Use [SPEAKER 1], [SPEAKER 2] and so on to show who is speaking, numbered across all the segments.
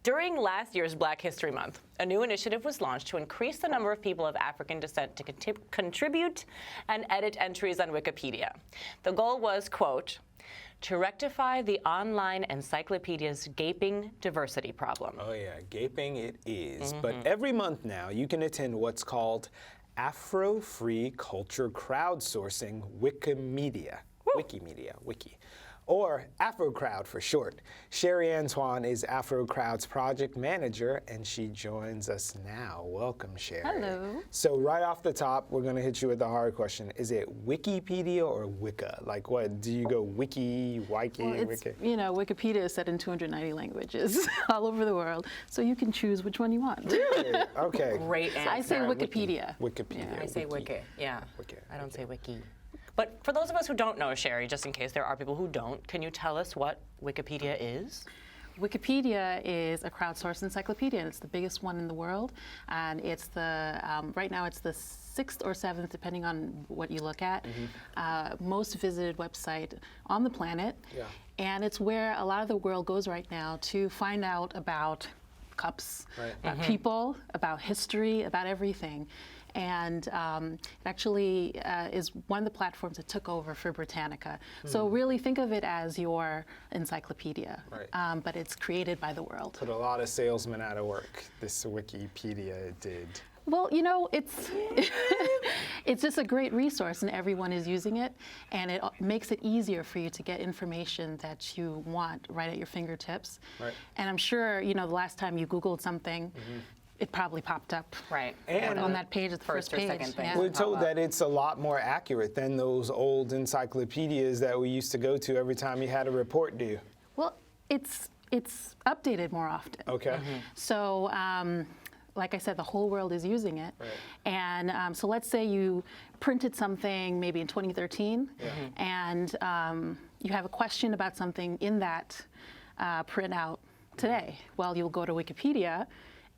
[SPEAKER 1] During last year's Black History Month, a new initiative was launched to increase the number of people of African descent to contribute and edit entries on Wikipedia. The goal was, quote, to rectify the online encyclopedia's gaping diversity problem.
[SPEAKER 2] Oh yeah, gaping it is. But every month now, you can attend what's called Afro Free Culture Crowdsourcing Wikimedia. Wikimedia, Wiki. Or AfroCrowd for short. Sherry Antoine is AfroCrowd's project manager, and she joins us now. Welcome, Sherry.
[SPEAKER 3] Hello.
[SPEAKER 2] So right off the top, we're gonna hit you with the hard question. Is it Wikipedia or Wicca? Like what, do you go Wiki, Wiki,
[SPEAKER 3] Well,
[SPEAKER 2] Wiki?
[SPEAKER 3] you know, Wikipedia is set in 290 languages all over the world, so you can choose which one you want.
[SPEAKER 2] Really? Okay.
[SPEAKER 1] Great answer.
[SPEAKER 3] I say Wikipedia.
[SPEAKER 2] Wikipedia.
[SPEAKER 1] I say Wiki. Yeah.
[SPEAKER 2] Wiki.
[SPEAKER 1] I don't say Wiki. But for those of us who don't know, Sherry, just in case there are people who don't, can you tell us what Wikipedia is?
[SPEAKER 3] Wikipedia is a crowdsourced encyclopedia, and it's the biggest one in the world. And it's the, right now it's the 6th or 7th, depending on what you look at, most visited website on the planet.
[SPEAKER 2] Yeah.
[SPEAKER 3] And it's where a lot of the world goes right now to find out about cups, about people, about history, about everything. And it actually is one of the platforms that took over for Britannica. So really think of it as your encyclopedia, but it's created by the world.
[SPEAKER 2] Put a lot of salesmen out of work, this Wikipedia did.
[SPEAKER 3] Well, you know, it's it's just a great resource, and everyone is using it, and it makes it easier for you to get information that you want right at your fingertips. Right. And I'm sure, you know, the last time you Googled something, it probably popped up
[SPEAKER 2] and
[SPEAKER 3] on that page at the first page.
[SPEAKER 1] Second thing.
[SPEAKER 2] We're told that it's a lot more accurate than those old encyclopedias that we used to go to every time you had a report due.
[SPEAKER 3] Well, it's updated more often.
[SPEAKER 2] Okay.
[SPEAKER 3] So, like I said, the whole world is using it. And so let's say you printed something maybe in 2013, and you have a question about something in that printout today. Well, you'll go to Wikipedia,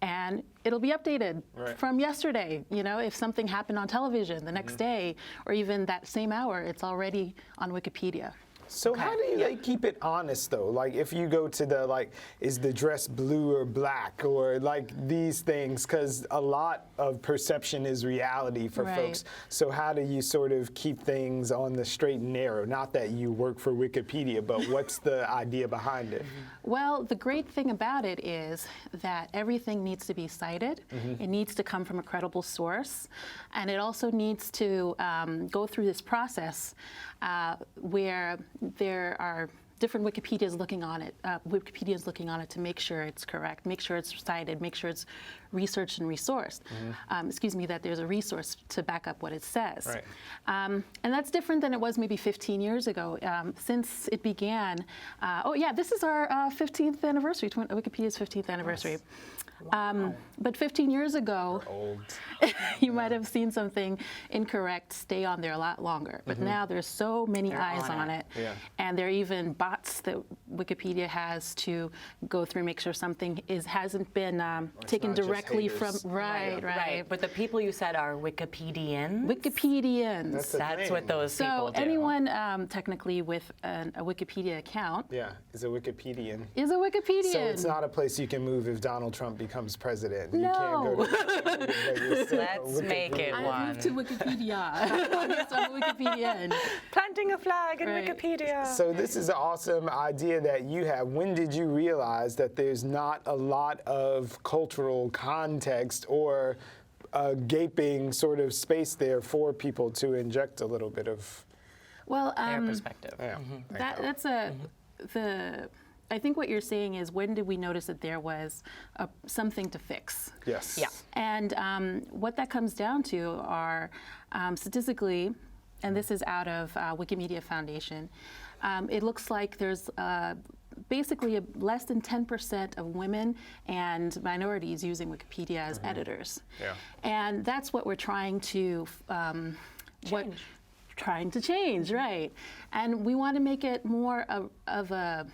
[SPEAKER 3] and it'll be updated from yesterday. You know, if something happened on television the next day, or even that same hour, it's already on Wikipedia.
[SPEAKER 2] So how do you like keep it honest though? Like if you go to the like, is the dress blue or black or like these things? Because a lot of perception is reality for folks. So how do you sort of keep things on the straight and narrow? Not that you work for Wikipedia, but what's the idea behind it?
[SPEAKER 3] Well, the great thing about it is that everything needs to be cited. It needs to come from a credible source, and it also needs to go through this process where there are different Wikipedias looking on it, to make sure it's correct, make sure it's cited, make sure it's researched and resourced. That there's a resource to back up what it says. And that's different than it was maybe 15 years ago. Since it began, this is our 15th anniversary, Wikipedia's 15th anniversary. Wow. But 15 years ago, you might have seen something incorrect stay on there a lot longer. But now there's so many eyes on it. And there are even bots that Wikipedia has to go through and make sure something hasn't been taken directly from. Right.
[SPEAKER 1] But the people you said are Wikipedians?
[SPEAKER 3] Wikipedians.
[SPEAKER 1] That's what those people do.
[SPEAKER 3] So anyone technically with a Wikipedia account
[SPEAKER 2] is a Wikipedian.
[SPEAKER 3] Is a Wikipedian.
[SPEAKER 2] So it's not a place you can move if Donald Trump becomes president.
[SPEAKER 3] No.
[SPEAKER 2] You can't go to
[SPEAKER 1] Let's make it one.
[SPEAKER 3] I moved to Wikipedia. Yes, I'm a Wikipedian.
[SPEAKER 1] Planting a flag in Wikipedia.
[SPEAKER 2] So this is an awesome idea that you have. When did you realize that there's not a lot of cultural context or a gaping sort of space there for people to inject a little bit of
[SPEAKER 1] their perspective?
[SPEAKER 3] I think what you're saying is, when did we notice that there was something to fix?
[SPEAKER 2] Yes.
[SPEAKER 1] Yeah.
[SPEAKER 3] And what that comes down to are statistically, and this is out of Wikimedia Foundation, it looks like there's basically less than 10% of women and minorities using Wikipedia as editors. And that's what we're trying to change, right? And we want to make it more of a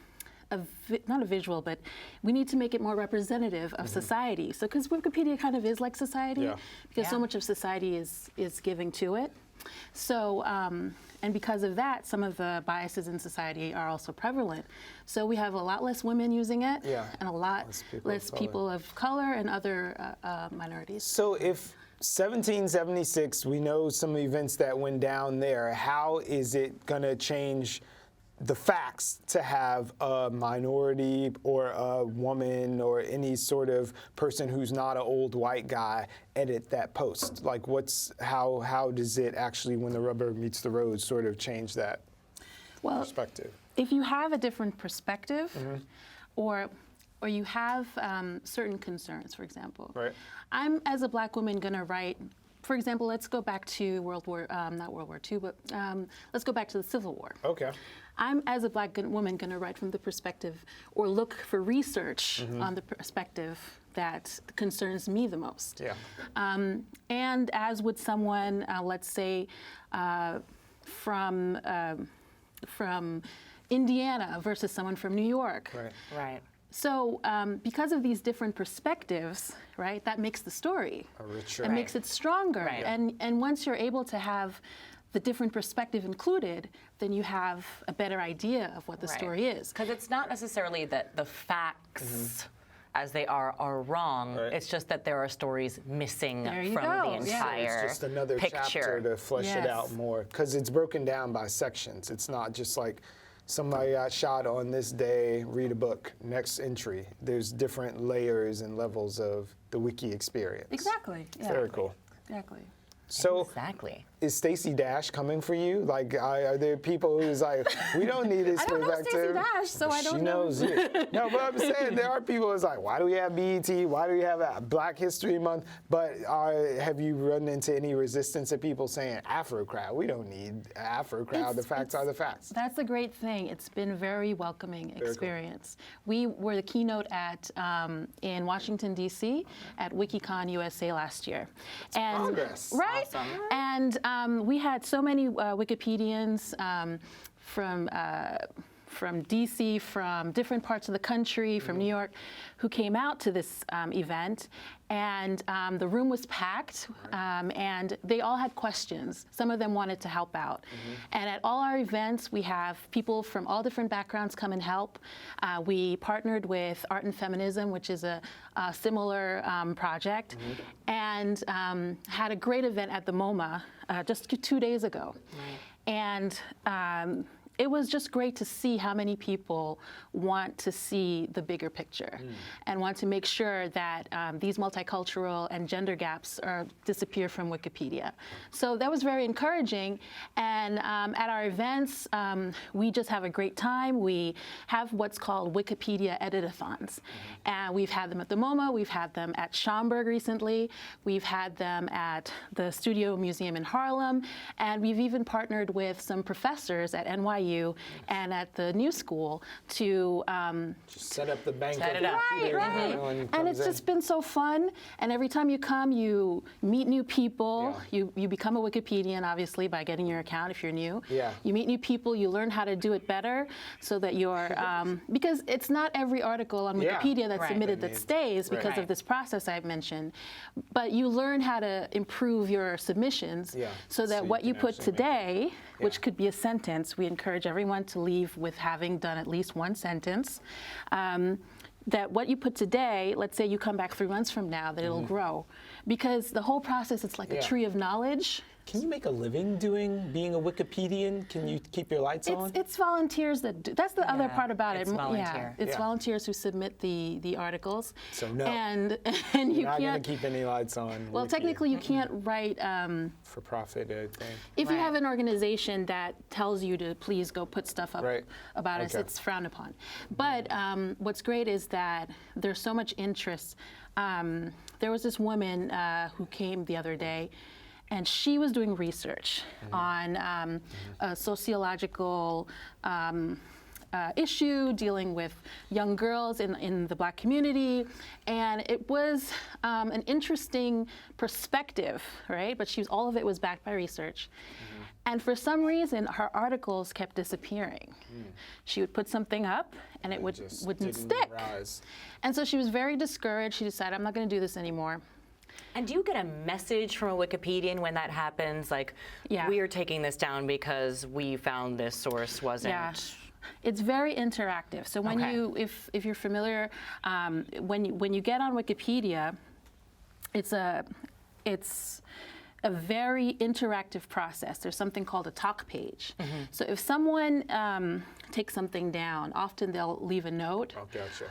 [SPEAKER 3] not a visual, but we need to make it more representative of society. So, because Wikipedia kind of is like society, because so much of society is giving to it. So And because of that, some of the biases in society are also prevalent. So we have a lot less women using it, and a lot less people of color and other minorities.
[SPEAKER 2] So if 1776, we know some events that went down there, how is it going to change the facts to have a minority or a woman or any sort of person who's not an old white guy edit that post? Like, how does it actually, when the rubber meets the road, sort of change that perspective?
[SPEAKER 3] If you have a different perspective, or you have certain concerns, for example.
[SPEAKER 2] Right.
[SPEAKER 3] I'm, as a Black woman, going to write. For example, let's go back to not World War II, but let's go back to the Civil War.
[SPEAKER 2] Okay.
[SPEAKER 3] I'm, as a Black woman, going to write from the perspective or look for research on the perspective that concerns me the most.
[SPEAKER 2] Yeah.
[SPEAKER 3] And as would someone, let's say, from Indiana versus someone from New York.
[SPEAKER 2] Right.
[SPEAKER 1] Right.
[SPEAKER 3] So because of these different perspectives, right, that makes the story.
[SPEAKER 2] Richer.
[SPEAKER 3] It makes it stronger.
[SPEAKER 1] Right.
[SPEAKER 3] And once you're able to have the different perspective included, then you have a better idea of what the story is.
[SPEAKER 1] Because it's not necessarily that the facts as they are wrong.
[SPEAKER 2] Right.
[SPEAKER 1] It's just that there are stories missing
[SPEAKER 3] There you
[SPEAKER 1] from
[SPEAKER 3] go.
[SPEAKER 1] the
[SPEAKER 3] Yeah.
[SPEAKER 1] entire
[SPEAKER 2] It's just another
[SPEAKER 1] picture.
[SPEAKER 2] chapter to flesh it
[SPEAKER 3] Yes.
[SPEAKER 2] out more, because it's broken down by sections. It's not just like somebody got shot on this day, read a book, next entry. There's different layers and levels of the wiki experience.
[SPEAKER 3] Exactly. Yeah.
[SPEAKER 2] Very cool.
[SPEAKER 3] Exactly.
[SPEAKER 2] So
[SPEAKER 1] Exactly.
[SPEAKER 2] is Stacey Dash coming for you? Like, are there people who's like, we don't need this
[SPEAKER 3] I don't know
[SPEAKER 2] perspective?
[SPEAKER 3] Stacey Dash, so I don't
[SPEAKER 2] She
[SPEAKER 3] know.
[SPEAKER 2] knows you. No, but I'm saying there are people who's like, why do we have BET? Why do we have a Black History Month? But have you run into any resistance of people saying AfroCrowd? We don't need AfroCrowd. The facts are the facts.
[SPEAKER 3] That's a great thing. It's been a very welcoming experience. We were the keynote at in Washington, D.C. at WikiCon USA last year. And
[SPEAKER 2] progress.
[SPEAKER 3] Right?
[SPEAKER 1] Awesome.
[SPEAKER 3] And we had so many Wikipedians from DC, from different parts of the country, from New York, who came out to this event. And the room was packed, and they all had questions. Some of them wanted to help out. And at all our events, we have people from all different backgrounds come and help. We partnered with Art and Feminism, which is a similar project, and had a great event at the MoMA just 2 days ago. And it was just great to see how many people want to see the bigger picture and want to make sure that these multicultural and gender gaps disappear from Wikipedia. So that was very encouraging. And at our events, we just have a great time. We have what's called Wikipedia edit-a-thons. And we've had them at the MoMA. We've had them at Schaumburg recently. We've had them at the Studio Museum in Harlem. And we've even partnered with some professors at NYU and at the New School to
[SPEAKER 2] Just set up the bank.
[SPEAKER 1] Set it up.
[SPEAKER 3] and it's just been so fun. And every time you come, you meet new people. You become a Wikipedian, obviously, by getting your account if you're new.
[SPEAKER 2] Yeah.
[SPEAKER 3] You meet new people. You learn how to do it better, so that you're because it's not every article on Wikipedia that's
[SPEAKER 1] Right.
[SPEAKER 3] submitted that stays because
[SPEAKER 1] Right.
[SPEAKER 3] of this process I've mentioned. But you learn how to improve your submissions, so that
[SPEAKER 2] So you
[SPEAKER 3] what you
[SPEAKER 2] can
[SPEAKER 3] put
[SPEAKER 2] actually make
[SPEAKER 3] today, which could be a sentence, we encourage everyone to leave with having done at least one sentence. That what you put today, let's say you come back 3 months from now, that it'll grow. Because the whole process, it's like a tree of knowledge.
[SPEAKER 2] Can you make a living being a Wikipedian? Can you keep your lights on?
[SPEAKER 3] It's volunteers that do. That's the other part about
[SPEAKER 1] it's
[SPEAKER 3] it.
[SPEAKER 1] volunteer.
[SPEAKER 3] It's volunteers who submit the articles.
[SPEAKER 2] So no.
[SPEAKER 3] And you
[SPEAKER 2] You're not going
[SPEAKER 3] can't.
[SPEAKER 2] to keep any lights on.
[SPEAKER 3] Well, technically, you can't write.
[SPEAKER 2] For profit, I think.
[SPEAKER 3] If you
[SPEAKER 1] Right.
[SPEAKER 3] have an organization that tells you to please go put stuff up about us,
[SPEAKER 2] Okay.
[SPEAKER 3] it's frowned upon. But what's great is that there's so much interest. There was this woman who came the other day, and she was doing research on a sociological issue dealing with young girls in the Black community, and it was an interesting perspective, right? But all of it was backed by research. And for some reason, her articles kept disappearing. She would put something up, and it wouldn't stick.
[SPEAKER 2] Rise.
[SPEAKER 3] And so she was very discouraged. She decided, I'm not going to do this anymore.
[SPEAKER 1] And do you get a message from a Wikipedian when that happens? Like,
[SPEAKER 3] Yeah.
[SPEAKER 1] we are taking this down because we found this source wasn't.
[SPEAKER 3] Yeah. It's very interactive. So when
[SPEAKER 1] Okay.
[SPEAKER 3] if you're familiar, when you get on Wikipedia, it's a very interactive process. There's something called a talk page. So if someone takes something down, often they'll leave a note,
[SPEAKER 2] Oh, gotcha.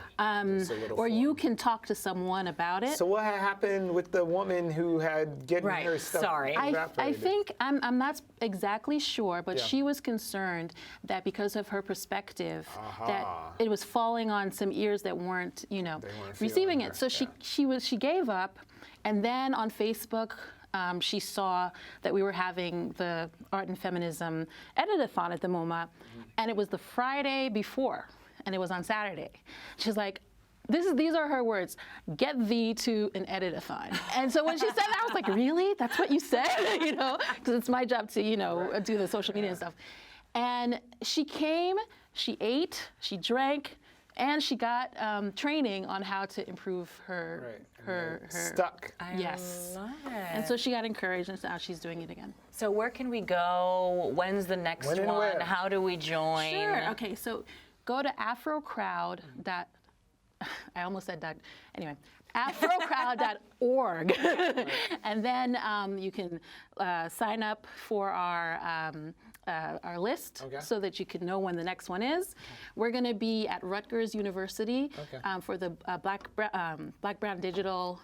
[SPEAKER 2] It's a little
[SPEAKER 3] or you
[SPEAKER 2] form.
[SPEAKER 3] can talk to someone about it.
[SPEAKER 2] So what happened with the woman who had getting
[SPEAKER 1] Right,
[SPEAKER 2] her stuff
[SPEAKER 1] sorry.
[SPEAKER 3] I
[SPEAKER 2] evaporated?
[SPEAKER 3] think I'm not exactly sure, but
[SPEAKER 2] Yeah.
[SPEAKER 3] she was concerned that because of her perspective, that
[SPEAKER 2] Aha.
[SPEAKER 3] it was falling on some ears that weren't,
[SPEAKER 2] weren't
[SPEAKER 3] receiving
[SPEAKER 2] feeling her,
[SPEAKER 3] it. So
[SPEAKER 2] yeah.
[SPEAKER 3] she gave up, and then on Facebook. She saw that we were having the Art and Feminism edit-a-thon at the MoMA, and it was the Friday before, and it was on Saturday. She's like, these are her words, get thee to an edit-a-thon. And so when she said that, I was like, really? That's what you said? Because it's my job to, do the social media and stuff. And she came, she ate, she drank, and she got training on how to improve her
[SPEAKER 2] stuck.
[SPEAKER 3] Yes.
[SPEAKER 1] Love it.
[SPEAKER 3] And so she got encouraged, and now she's doing it again.
[SPEAKER 1] So where can we go? When's the next
[SPEAKER 2] When and
[SPEAKER 1] one?
[SPEAKER 2] where?
[SPEAKER 1] How do we join?
[SPEAKER 3] Sure. Okay. So go to AfroCrowd. I almost said that. Anyway, AfroCrowd.org, and then you can sign up for our list
[SPEAKER 2] Okay.
[SPEAKER 3] so that you can know when the next one is. We're going to be at Rutgers University for the Black Brown Digital.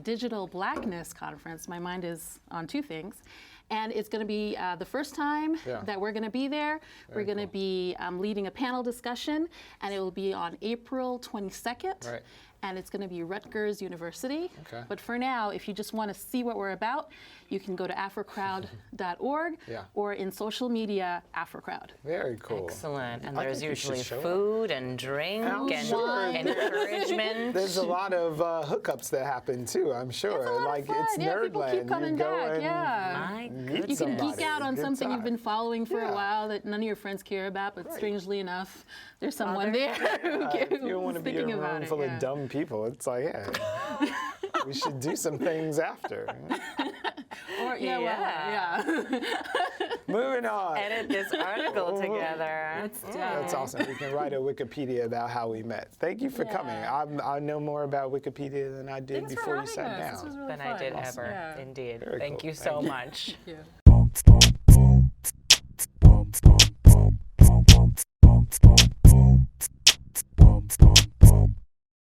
[SPEAKER 3] Digital Blackness Conference. My mind is on two things. And it's going to be the first time that we're going to be there. We're going to be leading a panel discussion, and it will be on April 22nd.
[SPEAKER 2] Right.
[SPEAKER 3] And it's going to be Rutgers University.
[SPEAKER 2] Okay.
[SPEAKER 3] But for now, if you just want to see what we're about, you can go to AfroCrowd.org
[SPEAKER 2] Yeah.
[SPEAKER 3] or in social media, AfroCrowd.
[SPEAKER 2] Very cool.
[SPEAKER 1] Excellent. And
[SPEAKER 2] I
[SPEAKER 1] there's
[SPEAKER 2] think you should
[SPEAKER 1] usually
[SPEAKER 2] show up.
[SPEAKER 1] food and drink
[SPEAKER 2] I'm
[SPEAKER 1] and
[SPEAKER 2] sure.
[SPEAKER 1] encouragement.
[SPEAKER 2] There's a lot of hookups that happen too, I'm sure.
[SPEAKER 3] It's a lot
[SPEAKER 2] like
[SPEAKER 3] of fun.
[SPEAKER 2] it's
[SPEAKER 3] Yeah, people
[SPEAKER 2] Nerdland.
[SPEAKER 3] keep coming
[SPEAKER 2] you go
[SPEAKER 3] back.
[SPEAKER 2] and
[SPEAKER 3] Yeah.
[SPEAKER 1] My
[SPEAKER 2] meet
[SPEAKER 3] You can
[SPEAKER 2] somebody.
[SPEAKER 3] geek out on
[SPEAKER 2] Good
[SPEAKER 3] something you've
[SPEAKER 2] time.
[SPEAKER 3] been following for
[SPEAKER 2] Yeah.
[SPEAKER 3] a while that none of your friends care about, but
[SPEAKER 2] Right.
[SPEAKER 3] strangely enough, there's someone
[SPEAKER 1] there
[SPEAKER 3] there
[SPEAKER 2] If you
[SPEAKER 3] who's
[SPEAKER 2] want to be in
[SPEAKER 3] thinking
[SPEAKER 2] a
[SPEAKER 3] about
[SPEAKER 2] room
[SPEAKER 3] it.
[SPEAKER 2] full
[SPEAKER 3] Yeah.
[SPEAKER 2] of dumb people, it's like, yeah, we should do some things after.
[SPEAKER 3] Or,
[SPEAKER 1] Yeah.
[SPEAKER 2] Moving on.
[SPEAKER 1] Edit this article together.
[SPEAKER 2] That's awesome. We can write a Wikipedia about how we met. Thank you for coming. I know more about Wikipedia than I did
[SPEAKER 3] Thanks for
[SPEAKER 2] before you
[SPEAKER 3] having
[SPEAKER 2] sat
[SPEAKER 3] us.
[SPEAKER 2] down.
[SPEAKER 3] This was really
[SPEAKER 1] Than
[SPEAKER 3] fun.
[SPEAKER 1] I did
[SPEAKER 3] Awesome.
[SPEAKER 1] ever.
[SPEAKER 3] Yeah.
[SPEAKER 1] Indeed.
[SPEAKER 2] Very
[SPEAKER 1] Thank
[SPEAKER 2] cool.
[SPEAKER 1] you so
[SPEAKER 2] Thank you.
[SPEAKER 1] much.
[SPEAKER 3] Thank you.